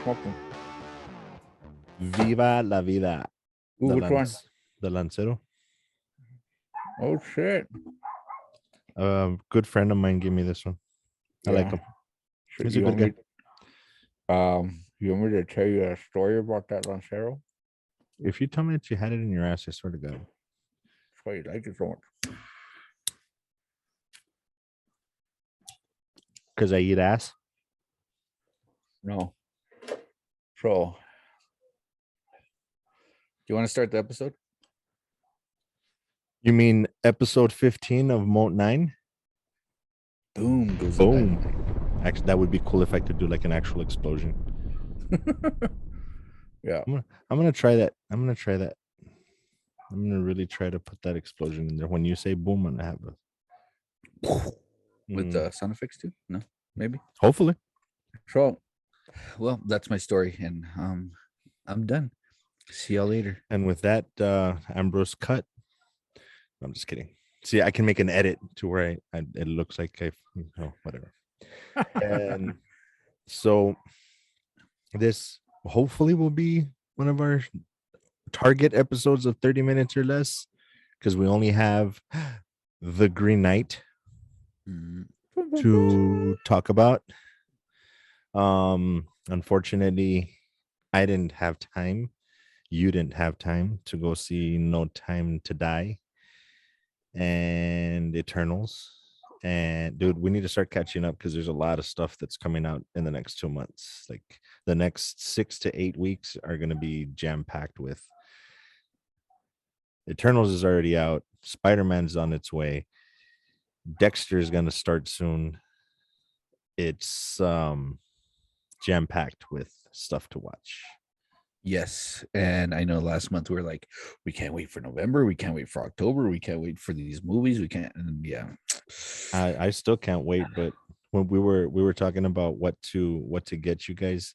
smoking? Viva la vida. Ooh, which one? The Lancero. Oh shit! Good friend of mine gave me this one. I like him. He's a good guy. You want me to tell you a story about that Lancero? If you tell me that you had it in your ass, I swear to God. That's why you like it so much. Because I eat ass? No. So, do you want to start the episode? You mean episode 15 of Moat 9? Boom goes Boom. Actually, that would be cool if I could do like an actual explosion. Yeah. I'm gonna try that. I'm gonna really try to put that explosion in there. When you say boom, I'm gonna have a with sound effects too. No, maybe. Hopefully. So, well, that's my story, and I'm done. See y'all later. And with that, Ambrose cut. I'm just kidding. See, I can make an edit to where it looks like whatever. And so this hopefully will be one of our target episodes of 30 minutes or less, because we only have the Green Knight to talk about. Unfortunately, I didn't have time. You didn't have time to go see No Time to Die and Eternals. And dude, we need to start catching up because there's a lot of stuff that's coming out in the next 2 months. Like the next 6 to 8 weeks are going to be jam-packed with Eternals is already out. Spider-Man's on its way. Dexter is going to start soon. It's jam-packed with stuff to watch. Yes. And I know last month we were like, we can't wait for November. We can't wait for October. We can't wait for these movies. We can't. And yeah. I still can't wait. But when we were talking about what to get you guys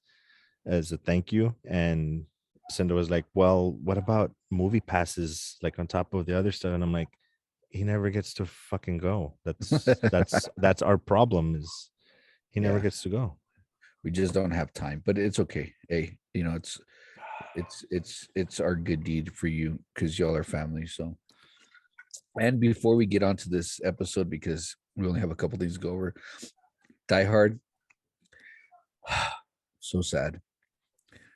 as a thank you, and Cinda was like, well, what about movie passes like on top of the other stuff? And I'm like, he never gets to fucking go. That's our problem, is he never gets to go. We just don't have time, but it's okay. Hey, it's our good deed for you because y'all are family. So, and before we get on to this episode, because we only have a couple things to go over, Die Hard. So sad.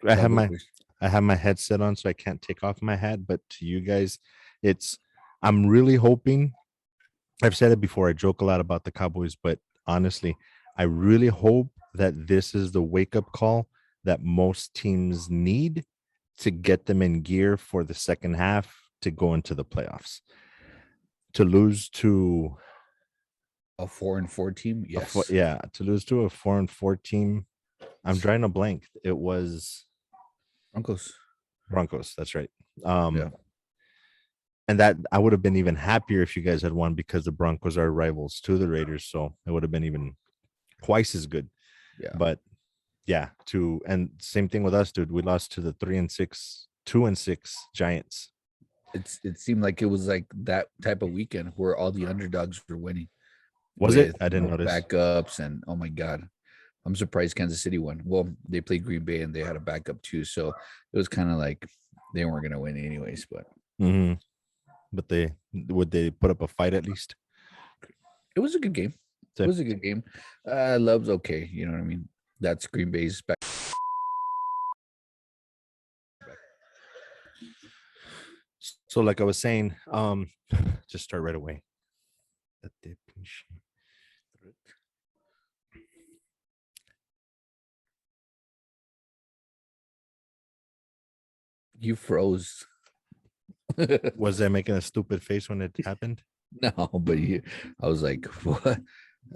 I have my headset on, so I can't take off my hat. But to you guys, I'm really hoping. I've said it before. I joke a lot about the Cowboys, but honestly, I really hope that this is the wake-up call that most teams need to get them in gear for the second half to go into the playoffs. To lose to a 4-4 team, yes, to lose to a 4-4 team. I'm drawing a blank. It was Broncos. That's right. Yeah. And that I would have been even happier if you guys had won, because the Broncos are rivals to the Raiders, so it would have been even twice as good. Yeah. But yeah, and same thing with us, dude. We lost to the 2-6 Giants. It seemed like it was like that type of weekend where all the underdogs were winning. Was it? I didn't notice. Backups, and oh my God, I'm surprised Kansas City won. Well, they played Green Bay and they had a backup too, so it was kind of like they weren't going to win anyways. But but would they put up a fight at least? It was a good game. It was a good game. Love's okay. You know what I mean? That's Green Bay's back. So like I was saying, just start right away. You froze. Was I making a stupid face when it happened? No, but I was like, what?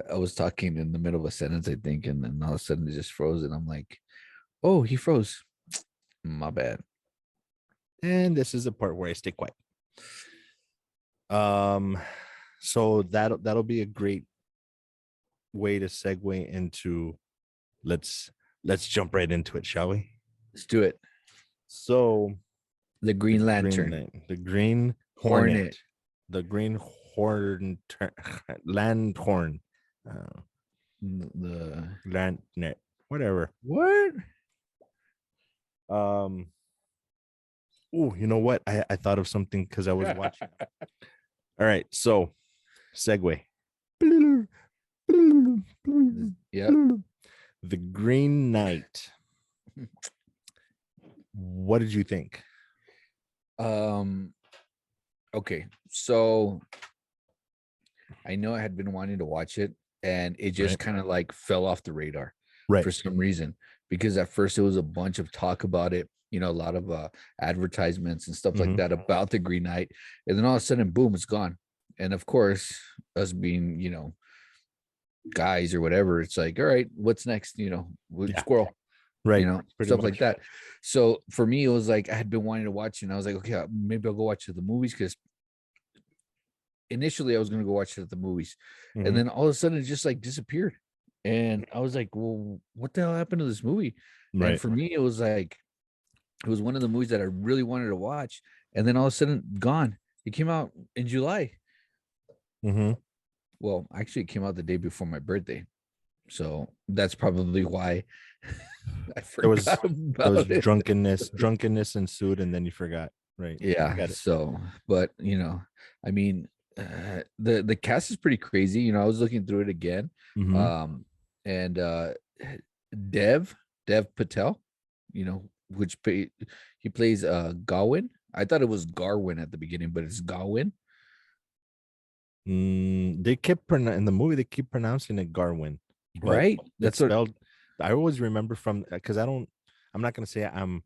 I was talking in the middle of a sentence, I think, and then all of a sudden it just froze, and I'm like, oh, he froze. My bad. And this is the part where I stay quiet. So that'll be a great way to segue into let's jump right into it, shall we? Let's do it. So the Green Lantern, the Green Hornet, the Green Horn Lanthorn, the Lantnet, whatever. What? Oh, you know what? I thought of something because I was watching. All right, so segue. Yep. The Green Knight. What did you think? Okay, so I know I had been wanting to watch it, and it just Right. kind of like fell off the radar Right. for some reason, because at first it was a bunch of talk about it, a lot of advertisements and stuff like that about the Green Knight, and then all of a sudden, boom, it's gone. And of course, us being guys or whatever, it's like, all right, what's next? Squirrel, Right. Pretty stuff much. like that. So for me, it was like I had been wanting to watch it, and I was like, okay, maybe I'll go watch the movies, because initially I was going to go watch it at the movies, and then all of a sudden it just like disappeared, and I was like, well, what the hell happened to this movie? Right. And for me, it was like, it was one of the movies that I really wanted to watch, and then all of a sudden gone. It came out in July. Well, actually, it came out the day before my birthday, so that's probably why I There was forgot about it. drunkenness ensued, and then you forgot. Right. Yeah. Got it. So, but I mean, the cast is pretty crazy. I was looking through it again. And Dev Patel, he plays Gawain. I thought it was Garwin at the beginning, but it's Gawain. They kept in the movie. They keep pronouncing it Garwin, but Right? it's That's what. spelled. I always remember from because I'm not gonna say I'm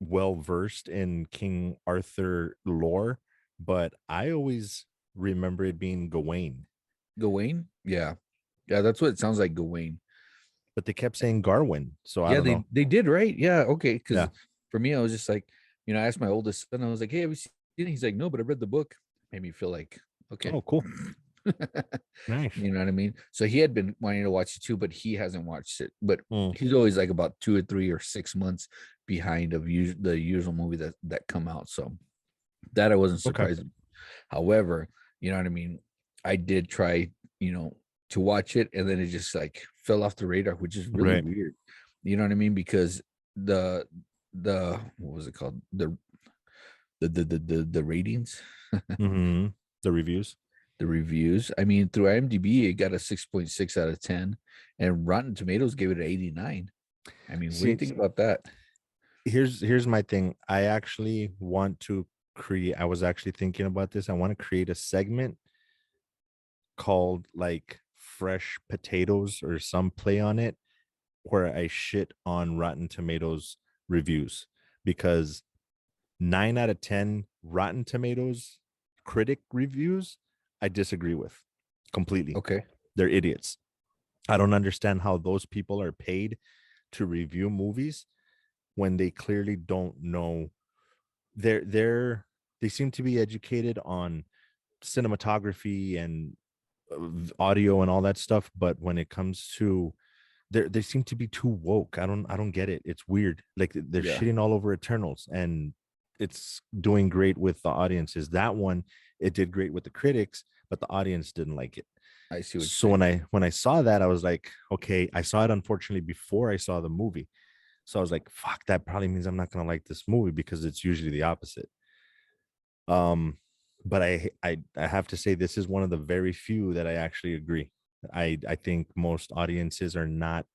well versed in King Arthur lore, but I always remember it being Gawain. Gawain? Yeah. Yeah, that's what it sounds like, Gawain. But they kept saying Garwin, so I Yeah, don't know. they did, right? Yeah, okay. Because Yeah. for me, I was just like, I asked my oldest son, I was like, hey, have you seen it? He's like, no, but I read the book. Made me feel like, okay. Oh, cool. Nice. You know what I mean? So he had been wanting to watch it too, but he hasn't watched it. But he's always like about 2 or 3 or 6 months behind of the usual movie that come out. So that I wasn't surprised. Okay. However, you know what I mean? I did try, to watch it, and then it just like fell off the radar, which is really weird. You know what I mean? Because the what was it called? The ratings, the reviews. the reviews. I mean, through IMDb, it got a 6.6 out of 10, and Rotten Tomatoes gave it an 89. I mean, what do you think about that? Here's my thing. I actually want to create. I was actually thinking about this. I want to create a segment called like Fresh Potatoes or some play on it, where I shit on Rotten Tomatoes reviews, because 9 out of 10 Rotten Tomatoes critic reviews I disagree with completely. Okay. They're idiots. I don't understand how those people are paid to review movies when they clearly don't know. They seem to be educated on cinematography and audio and all that stuff, but when it comes to they seem to be too woke. I don't get it. It's weird. Like they're shitting all over Eternals, and it's doing great with the audiences. That one, it did great with the critics, but the audience didn't like it. I see. So when I saw that, I was like, okay, I saw it unfortunately before I saw the movie. So I was like, fuck, that probably means I'm not gonna like this movie, because it's usually the opposite. But I have to say this is one of the very few that I actually agree. I think most audiences are not,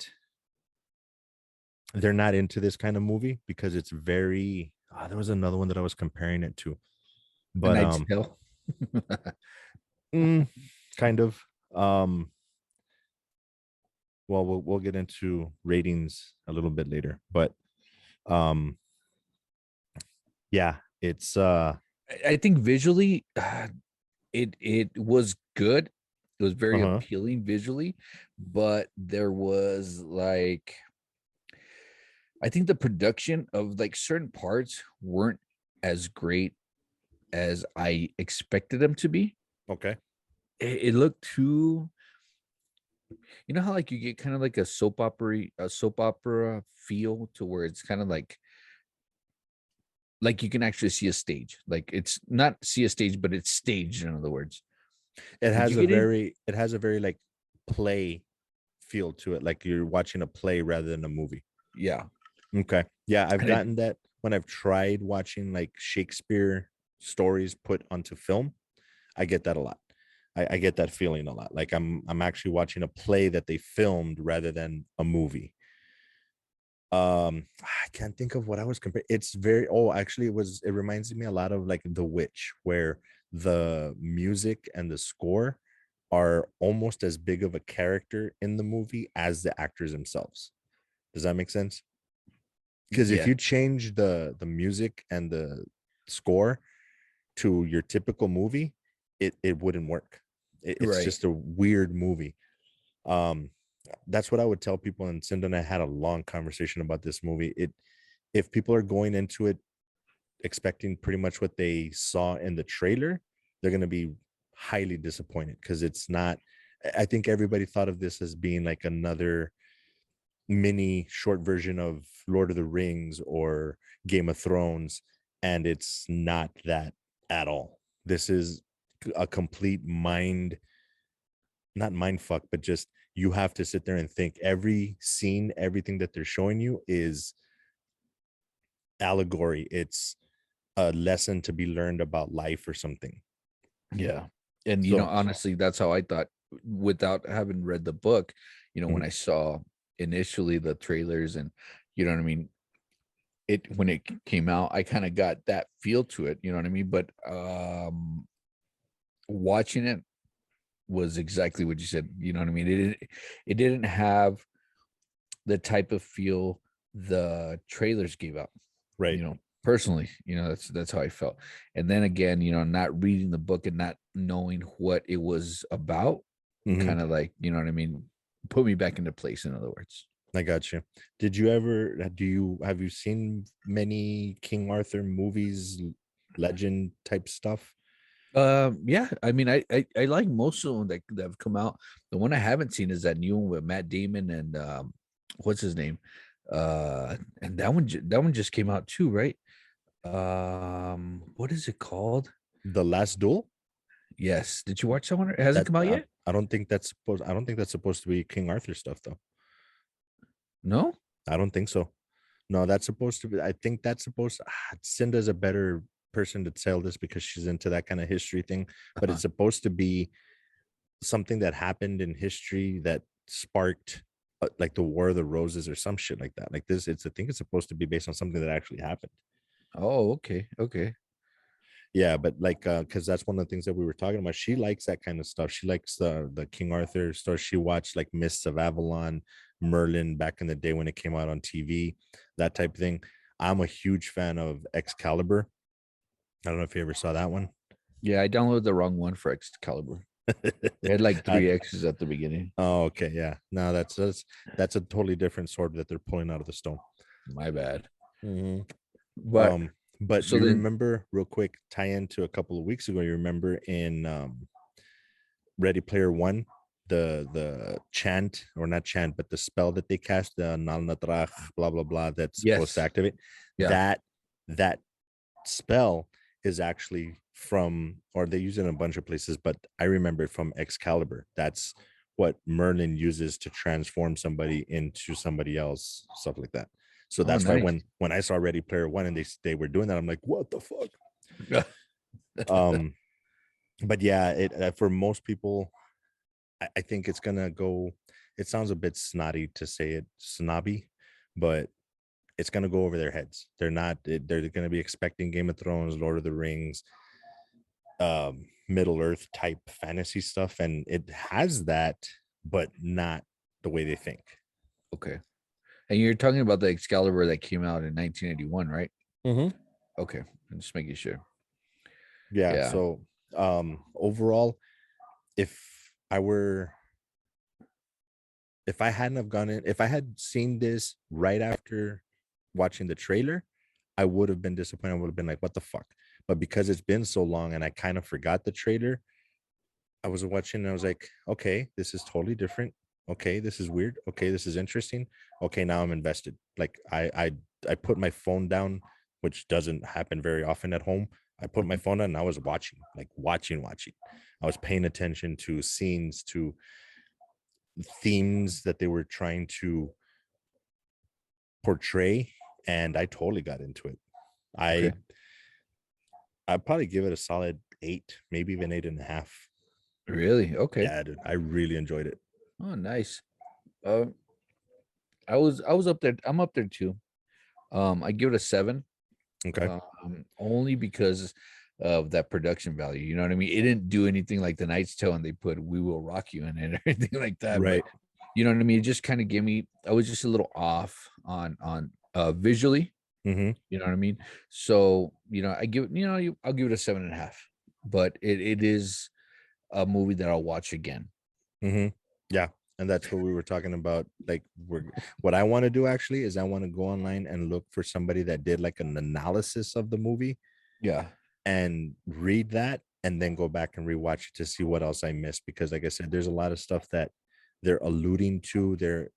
they're not into this kind of movie because it's very there was another one that I was comparing it to, but kind of well, we'll get into ratings a little bit later, but yeah, it's I think visually it was good. It was very appealing visually, but there was like, I think the production of like certain parts weren't as great as I expected them to be. Okay. It looked too, how like you get kind of like a soap opera feel, to where it's kind of like you can actually see a stage. Like it's not see a stage, but it's staged, in other words. It has a very like play feel to it, like you're watching a play rather than a movie. Yeah. Okay. Yeah, I've And it, gotten that when I've tried watching like Shakespeare stories put onto film. I get that a lot. I get that feeling a lot. Like I'm actually watching a play that they filmed rather than a movie. I can't think of what I was comparing. It's very actually it reminds me a lot of like The Witch, where the music and the score are almost as big of a character in the movie as the actors themselves. Does that make sense? Because if yeah, you change the music and the score to your typical movie, it wouldn't work. It's right. just a weird movie. Um, that's what I would tell people. And Cindy and I had a long conversation about this movie. If people are going into it expecting pretty much what they saw in the trailer, they're going to be highly disappointed because it's not. I think everybody thought of this as being like another mini short version of Lord of the Rings or Game of Thrones, and it's not that at all. This is a complete not mind fuck, but just you have to sit there and think every scene, everything that they're showing you is allegory. It's a lesson to be learned about life or something. Yeah. And So, honestly, that's how I thought without having read the book, when mhm, I saw initially the trailers and you know what I mean, it when it came out, I kind of got that feel to it, you know what I mean? But watching it was exactly what you said, you know what I mean? It didn't have the type of feel the trailers gave out, right. personally, that's how I felt. And then again, not reading the book and not knowing what it was about, Hmm. kind of like, you know what I mean, put me back into place, in other words. I got you. Did you ever, have you seen many King Arthur movies, legend type stuff? Yeah, I mean, I like most of them that have come out. The one I haven't seen is that new one with Matt Damon and what's his name? And that one just came out too, right? What is it called? The Last Duel? Yes. Did you watch that one? It hasn't That come out yet? I don't think that's supposed to be King Arthur stuff though. No? I don't think so. No, that's supposed to be. I think that's supposed. Cinda's a better person to tell this because she's into that kind of history thing. But Uh-huh. it's supposed to be something that happened in history that sparked like the War of the Roses or some shit like that. Like this, I think it's supposed to be based on something that actually happened. Oh, okay. Okay. Yeah, but like because that's one of the things that we were talking about. She likes that kind of stuff. She likes the King Arthur story. She watched like Mists of Avalon, Merlin back in the day when it came out on TV, that type of thing. I'm a huge fan of Excalibur. I don't know if you ever saw that one. Yeah, I downloaded the wrong one for Excalibur. It had like I, three X's at the beginning. oh, okay, yeah. No, that's a totally different sword that they're pulling out of the stone. My bad. Mhm. But But so you then, remember real quick, tie into a couple of weeks ago, you remember in Ready Player One, the chant or not chant, but the spell that they cast, the Nal Natrach, blah blah blah, that's supposed to yes. activate. Yeah. That spell is actually from, or they use it in a bunch of places, but I remember it from Excalibur. That's what Merlin uses to transform somebody into somebody else, stuff like that. So Oh, that's why nice. when I saw Ready Player One and they were doing that, I'm like, what the fuck? Um, but yeah, it for most people, I think it's gonna go. It sounds a bit snotty to say it, snobby, but it's gonna go over their heads. They're not. They're gonna be expecting Game of Thrones, Lord of the Rings, Middle Earth type fantasy stuff, and it has that, but not the way they think. Okay. And you're talking about the Excalibur that came out in 1981, right? Mm-hmm. Okay. I'm just making sure. Yeah. Yeah. So overall, if I were if I hadn't have gone in, if I had seen this right after watching the trailer, I would have been disappointed. I would have been like, what the fuck? But because it's been so long and I kind of forgot the trailer, I was watching and I was like, okay, this is totally different. Okay, this is weird. Okay, this is interesting. Okay, now I'm invested. Like I put my phone down, which doesn't happen very often at home. I put my Mhm. phone down and I was watching, like watching. I was paying attention to scenes, to themes that they were trying to portray, and I totally got into it. Okay. I'd probably give it a solid 8, maybe even 8.5. Really? Okay. Yeah, dude, I really enjoyed it. Oh, nice. Uh, I was up there. I'm up there too. I give it a 7. Okay. Only because of that production value. You know what I mean? It didn't do anything like the Night's Tale and they put "We Will Rock You" in it or anything like that. But Right. you know what I mean? It just kind of gave me. I was just a little off on visually. Mm-hmm. You know what I mean? So I give I'll give it a 7.5. But it is a movie that I'll watch again. Mm-hmm. Yeah. And that's what we were talking about. Like, what I want to do actually is I want to go online and look for somebody that did like an analysis of the movie Yeah. and read that and then go back and rewatch it to see what else I missed. Because like I said, there's a lot of stuff that they're alluding to, they're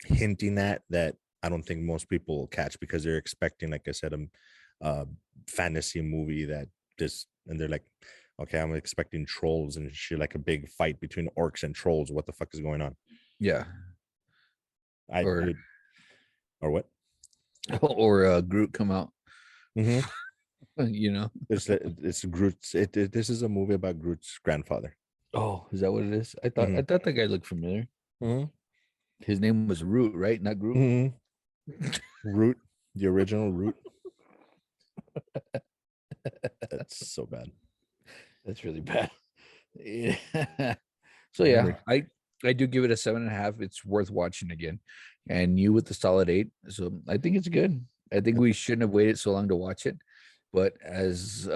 hinting at that I don't think most people will catch because they're expecting, like I said, a fantasy movie that just, and they're like, okay, I'm expecting trolls and shit, like a big fight between orcs and trolls. What the fuck is going on? Yeah. I Or did, or what? or Groot come out. Mm-hmm. You know. It's Groot's. This is a movie about Groot's grandfather. Oh, is that what it is? I thought Mm-hmm. I thought that guy looked familiar. Mm-hmm. His name was Root, right? Not Groot. Mm-hmm. Root, the original Root. That's so bad. That's really bad. Yeah. So Don't yeah, worry. I do give it a 7.5. It's worth watching again. And you with the solid 8. So I think it's good. I think we shouldn't have waited so long to watch it. But as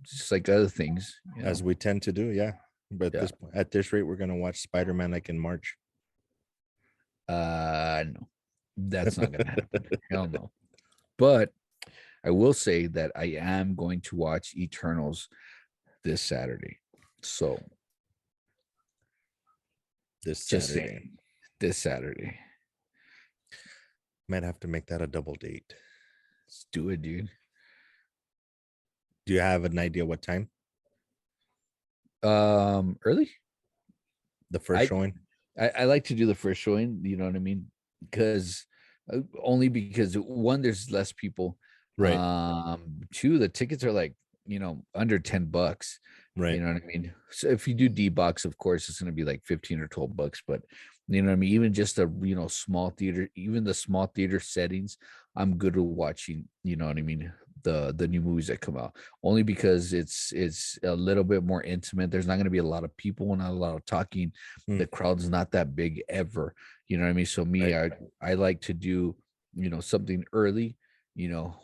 just like other things, As we tend to do, yeah. But yeah. at this rate, we're gonna watch Spider-Man like in March. No, that's not gonna happen. Hell no. But I will say that I am going to watch Eternals this Saturday. So This just Saturday. saying, this Saturday. Might have to make that a double date. Let's do it, dude. Do you have an idea what time? Early. The first I showing? I like to do the first showing. You know what I mean? Because only because one, there's less people. Right. Two, the tickets are like under $10. Right. You know what I mean? So if you do D box, of course, it's going to be like 15 or $12. But you know what I mean? Even just a small theater, even the small theater settings, I'm good with watching. You know what I mean? The new movies that come out, only because it's a little bit more intimate. There's not going to be a lot of people, not a lot of talking. The crowd's not that big ever. You know what I mean? So me, Right. I like to do something early.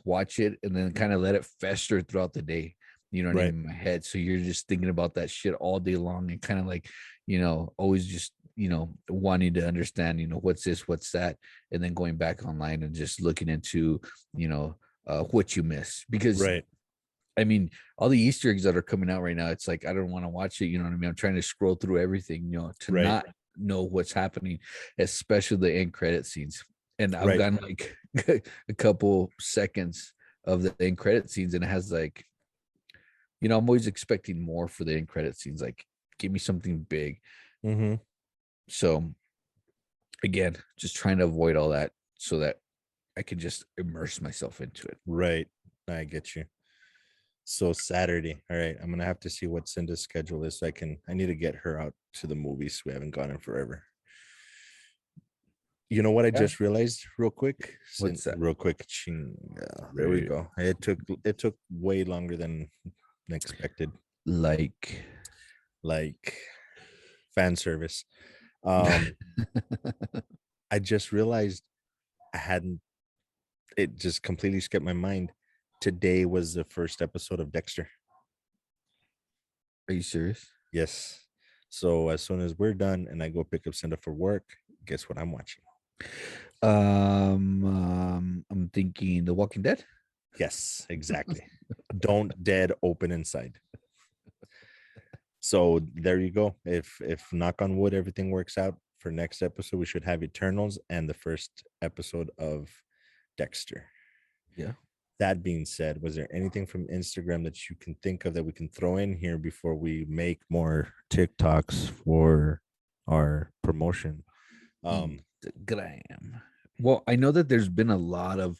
Watch it and then kind of let it fester throughout the day. You know what I Right. mean? In my head. So you're just thinking about that shit all day long and kind of like, always just, wanting to understand, what's this, what's that, and then going back online and just looking into, what you miss. Because Right. I mean, all the Easter eggs that are coming out right now, it's like I don't want to watch it. You know what I mean? I'm trying to scroll through everything, to Right. not know what's happening, especially the end credit scenes. And I've Right. gotten like a couple seconds of the end credit scenes, and it has like, I'm always expecting more for the end credit scenes. Like, give me something big. Mm-hmm. So again, just trying to avoid all that so that I can just immerse myself into it. Right. I get you. So Saturday. All right. I'm gonna have to see what Cinda's schedule is so I need to get her out to the movies. We haven't gone in forever. You know what I Yeah. just realized real quick? What's that? Real quick. There we Right. go. It took way longer than expected. Like fan service. Um I just realized I hadn't, it just completely skipped my mind. Today was the first episode of Dexter. Are you serious? Yes. So as soon as we're done and I go pick up Cinda for work, guess what I'm watching? I'm thinking The Walking Dead. Yes, exactly. Don't dead open inside. So there you go. If knock on wood everything works out, for next episode we should have Eternals and the first episode of Dexter. Yeah. That being said, was there anything from Instagram that you can think of that we can throw in here before we make more TikToks for our promotion? Instagram. Well, I know that there's been a lot of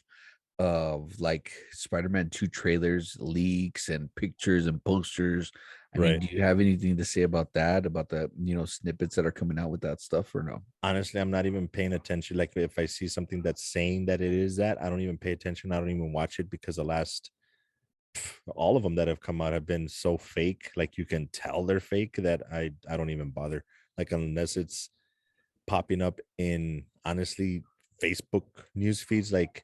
like Spider-Man 2 trailers, leaks, and pictures and posters. I mean, Right. do you have anything to say about that? About the snippets that are coming out with that stuff, or no? Honestly, I'm not even paying attention. Like if I see something that's saying that it is that, I don't even pay attention. I don't even watch it because the last all of them that have come out have been so fake. Like you can tell they're fake that I don't even bother. Like unless it's popping up in honestly Facebook news feeds like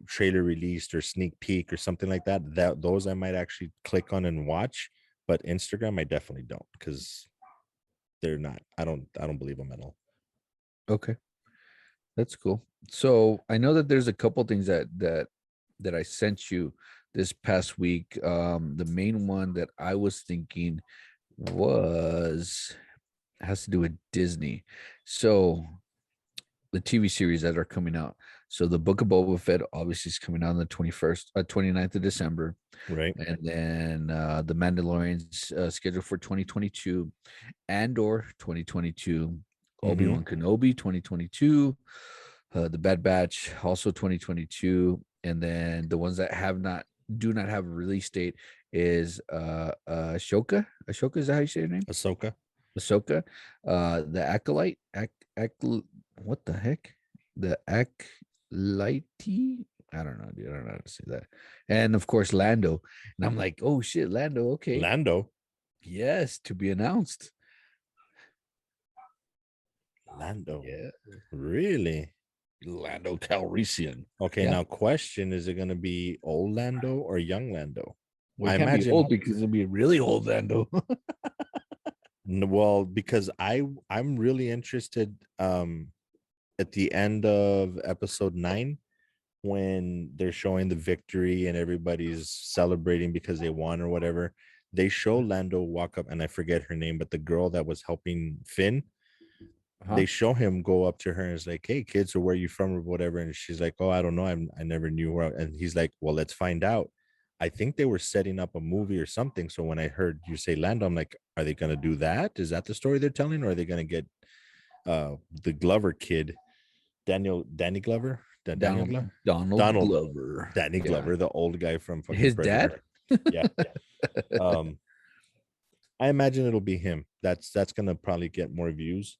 trailer released or sneak peek or something like that. That those I might actually click on and watch, but Instagram I definitely don't because they're not. I don't believe them at all. Okay, that's cool. So I know that there's a couple things that I sent you this past week. The main one that I was thinking was has to do with Disney. So the TV series that are coming out. So the Book of Boba Fett obviously is coming out on the 21st, 29th of December. Right. And then the Mandalorian's scheduled for 2022, Andor 2022, Mm-hmm. Obi-Wan Kenobi 2022, the Bad Batch also 2022, and then the ones that do not have a release date is Ashoka. Ashoka, is that how you say your name? Ahsoka. Ahsoka, the Acolyte, what the heck? The Acolyte? I don't know, dude. I don't know how to say that. And of course, Lando. And I'm like, oh shit, Lando. Okay, Lando. yes, to be announced. Lando. Yeah, Really? Lando Calrissian. Okay, Yeah, now question, is it going to be old Lando or young Lando? well, I it can't be imagine old because it'll be really old Lando. well because I'm really interested at the end of episode 9 when they're showing the victory and everybody's celebrating because they won or whatever. They show Lando walk up and I forget her name, but the girl that was helping Finn, Huh? they show him go up to her and it's like, hey kids, or where are you from or whatever, and she's like, oh, I don't know, I never knew where. And he's like, well, let's find out. I think they were setting up a movie or something. So when I heard you say Lando, I'm like, are they going to do that? Is that the story they're telling, or are they going to get the Glover kid, Danny Glover, Daniel Donald Glover, Donald Donald Glover. Danny Yeah, Glover, the old guy from fucking his Predator. dad. Yeah. um I imagine it'll be him. That's gonna probably get more views.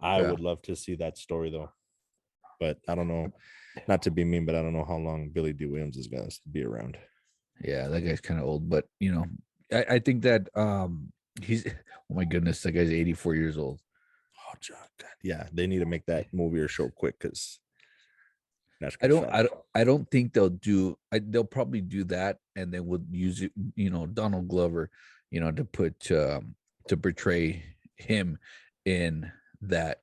I Yeah, would love to see that story though, but I don't know. Not to be mean, but I don't know how long Billy D. Williams is gonna be around. yeah, that guy's kind of old, but I think that he's oh my goodness, that guy's 84 years old. Oh, God. Yeah, they need to make that movie or show quick because that's I don't shot. I don't I don't think they'll probably do that, and then we'll use it, Donald Glover, to portray him in that,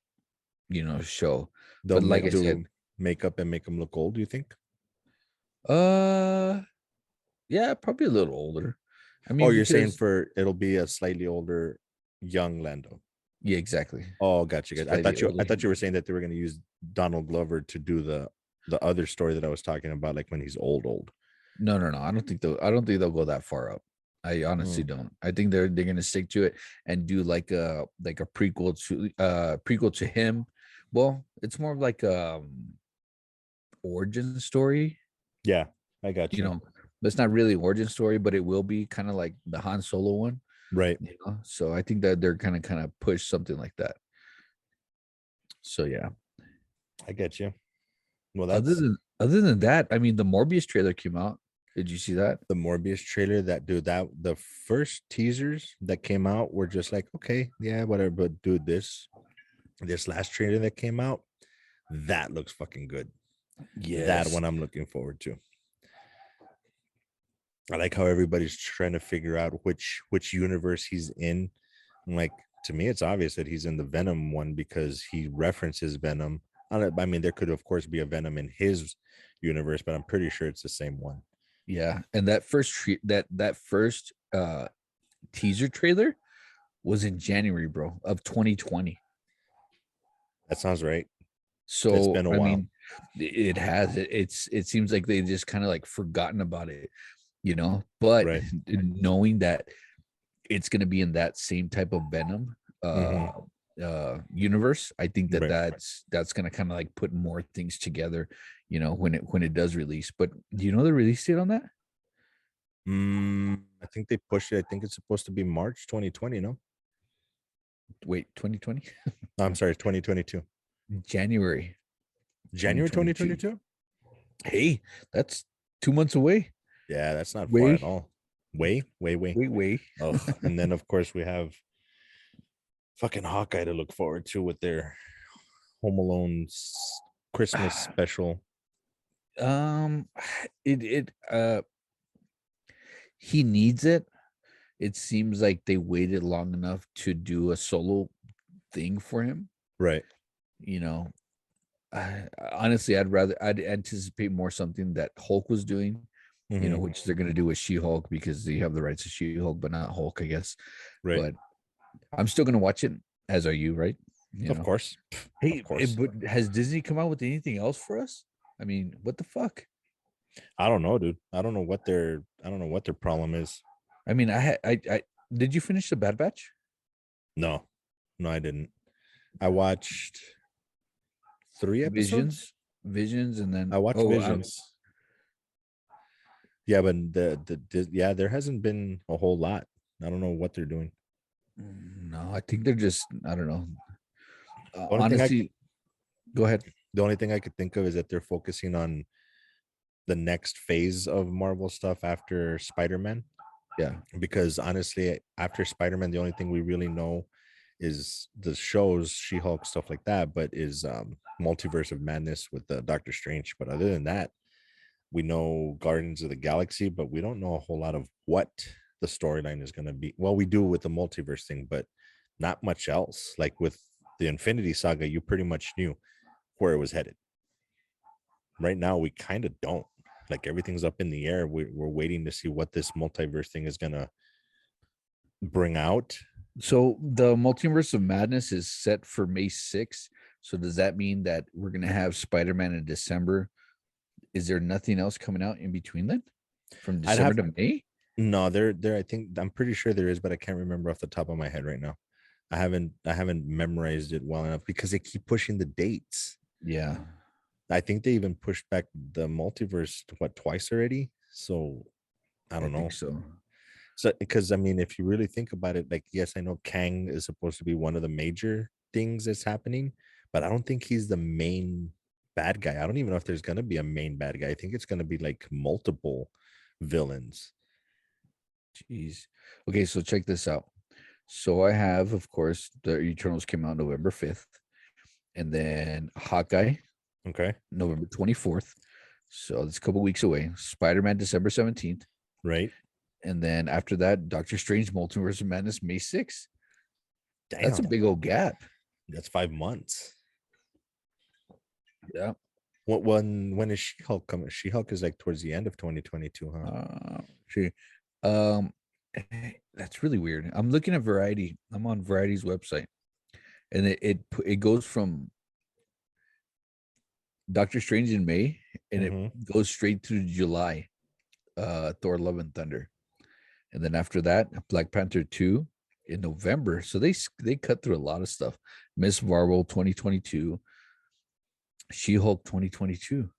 show. They'll But like I said, do makeup and make him look old. Do you think? uh yeah, probably a little older. I Oh, mean, you're saying because for it'll be a slightly older young Lando. yeah, exactly. Oh, gotcha. Good. I Slightly thought you older. I thought you were saying that they were going to use Donald Glover to do the other story that I was talking about, like when he's old. No, no, no. I don't think they'll go that far up. I honestly Mm. don't. I think they're gonna stick to it and do like a prequel to him. Well, it's more of like origin story, Yeah, I got you you. know. But it's not really origin story, but it will be kind of like the Han Solo one, Right. So I think that they're kind of push something like that. So yeah. I get you. Well, Other that's than other than that, I mean, the Morbius trailer came out. Did you see that? the Morbius trailer that dude that the first teasers that came out were just like, okay, yeah, whatever. But dude, this last trailer that came out, that looks fucking good. That Yes. one I'm looking forward to. I like how everybody's trying to figure out which universe he's in. I'm like, to me, it's obvious that he's in the Venom one because he references Venom. I mean, there could of course be a Venom in his universe, but I'm pretty sure it's the same one. Yeah, and that first teaser trailer was in January, bro, of 2020. That sounds right. It's So been a I while, mean, it seems like they just kind of like forgotten about it, But right? knowing that it's gonna be in that same type of Venom, Mm-hmm. universe. I think that Right. that's gonna kind of like put more things together, when it does release. But do you know the release date on that? I think they pushed it. I think it's supposed to be March 2020. No, Wait, 2020? I'm sorry, 2022. January January 2022. 2022. Hey, that's 2 months away. Yeah, that's not far at Way, all. Way. way. Oh, and then of course we have fucking Hawkeye to look forward to with their Home Alone Christmas special. Um, he needs it. It seems like they waited long enough to do a solo thing for him. Right. You know, honestly, I'd anticipate more something that Hulk was doing, Mm-hmm. which they're going to do with She-Hulk because they have the rights to She-Hulk, but not Hulk, I guess. Right. But I'm still going to watch it, as are you, right? Of course. Hey, Of course. but has Disney come out with anything else for us? I mean, what the fuck? I don't know, dude. I don't know what their problem is. I mean, I did you finish the Bad Batch? No. No, I didn't. I watched 3 episodes. Visions, and then I watched Visions. Yeah, but yeah, there hasn't been a whole lot. I don't know what they're doing. No, I think they're just, I don't know. The only thing Honestly, go ahead. the only thing I could think of is that they're focusing on the next phase of Marvel stuff after Spider-Man. Yeah. Because honestly, after Spider-Man, the only thing we really know is the shows, She-Hulk, stuff like that, but is Multiverse of Madness with Doctor Strange. But other than that, we know Guardians of the Galaxy, but we don't know a whole lot of what the storyline is going to be. Well, we do with the multiverse thing, but not much else. Like with the Infinity Saga, you pretty much knew where it was headed. Right now, we kind of don't. Like everything's up in the air. We're waiting to see what this multiverse thing is going to bring out. So the Multiverse of Madness is set for May 6th. So does that mean that we're going to have Spider-Man in December? Is there nothing else coming out in between then? From December to May? No, there. I think I'm pretty sure there is, but I can't remember off the top of my head right now. I haven't memorized it well enough because they keep pushing the dates. Yeah. I think they even pushed back the multiverse twice already. So I don't know. Think so. So because I mean, if you really think about it, like yes, I know Kang is supposed to be one of the major things that's happening, but I don't think he's the main bad guy. I don't even know if there's gonna be a main bad guy. I think it's gonna be like multiple villains. Jeez. Okay, so check this out. So I have, of course, the Eternals came out November 5th, and then Hawkeye, Okay. November 24th. So it's a couple weeks away. Spider-Man, December 17th. Right. And then after that, Doctor Strange, Multiverse of Madness, May 6th. Damn. That's a big old gap. That's 5 months. Yeah. When is She-Hulk coming? She-Hulk is like towards the end of 2022, huh? That's really weird. I'm looking at Variety. I'm on Variety's website, and it goes from Doctor Strange in May, and it goes straight to July. Thor: Love and Thunder, and then after that, Black Panther 2 in November. So they cut through a lot of stuff. Miss Marvel 2022, She-Hulk 2022.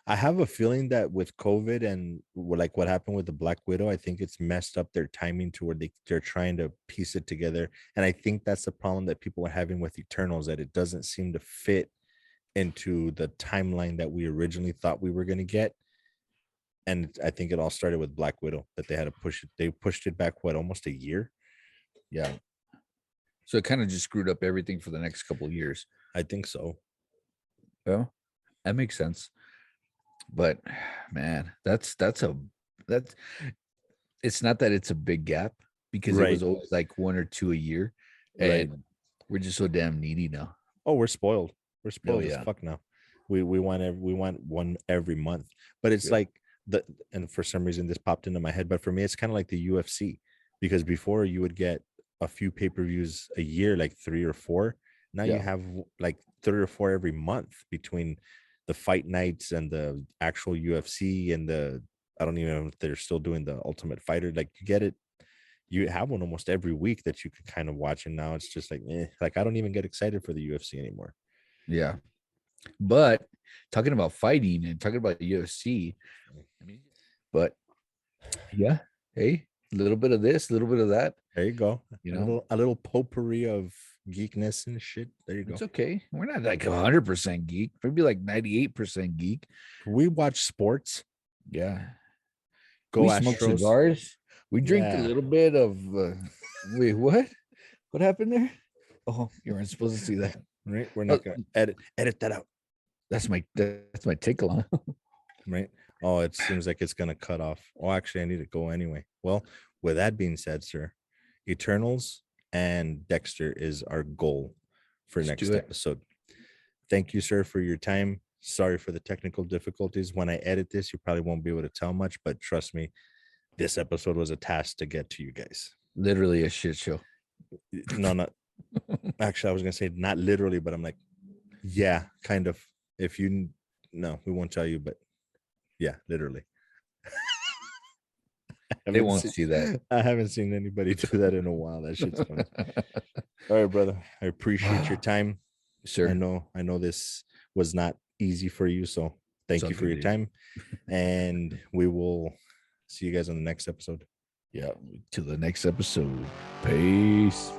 I have a feeling that with COVID and like what happened with the Black Widow, I think it's messed up their timing to where they're trying to piece it together. And I think that's the problem that people are having with Eternals, that it doesn't seem to fit into the timeline that we originally thought we were going to get. And I think it all started with Black Widow, that they had to push it. They pushed it back, almost a year? Yeah. So it kind of just screwed up everything for the next couple of years. I think so. Yeah, that makes sense. But man, that's it's not that it's a big gap, because it was always like 1 or 2 a year, and we're just so damn needy now. Oh, we're spoiled. We're spoiled as fuck now. We want one every month. But it's like and for some reason this popped into my head, but for me it's kind of like the UFC, because before you would get a few pay-per-views a year, like 3 or 4. Now you have like 3 or 4 every month between the fight nights and the actual UFC and I don't even know if they're still doing the Ultimate Fighter. Like you get it you have one almost every week that you can kind of watch, and now it's just like, like I don't even get excited for the UFC anymore. Yeah, but talking about fighting and talking about UFC, I mean, but yeah, hey, a little bit of this, a little bit of that. There you go. You know, a little potpourri of geekness and shit. There you go. It's okay. We're not like 100% geek. Maybe like 98% geek. We watch sports. Yeah. Go we Astros. Smoke cigars. We drink a little bit of. Wait, what? What happened there? Oh, you weren't supposed to see that. Right. We're not gonna edit that out. That's my tickle on. Right. Oh, it seems like it's gonna cut off. Oh, actually, I need to go anyway. Well, with that being said, sir, Eternals and Dexter is our goal for next episode. Thank you, sir, for your time. Sorry for the technical difficulties. When I edit this, you probably won't be able to tell much, but trust me, this episode was a task to get to you guys. Literally a shit show. No, not actually, I was gonna say not literally, but I'm like, yeah, kind of. If you no, we won't tell you, but yeah, literally. They won't see that. I haven't seen anybody do that in a while. That shit's funny. All right, brother. I appreciate your time. Sure. I know this was not easy for you, so thank you for your time. And we will see you guys on the next episode. Yeah, till the next episode. Peace.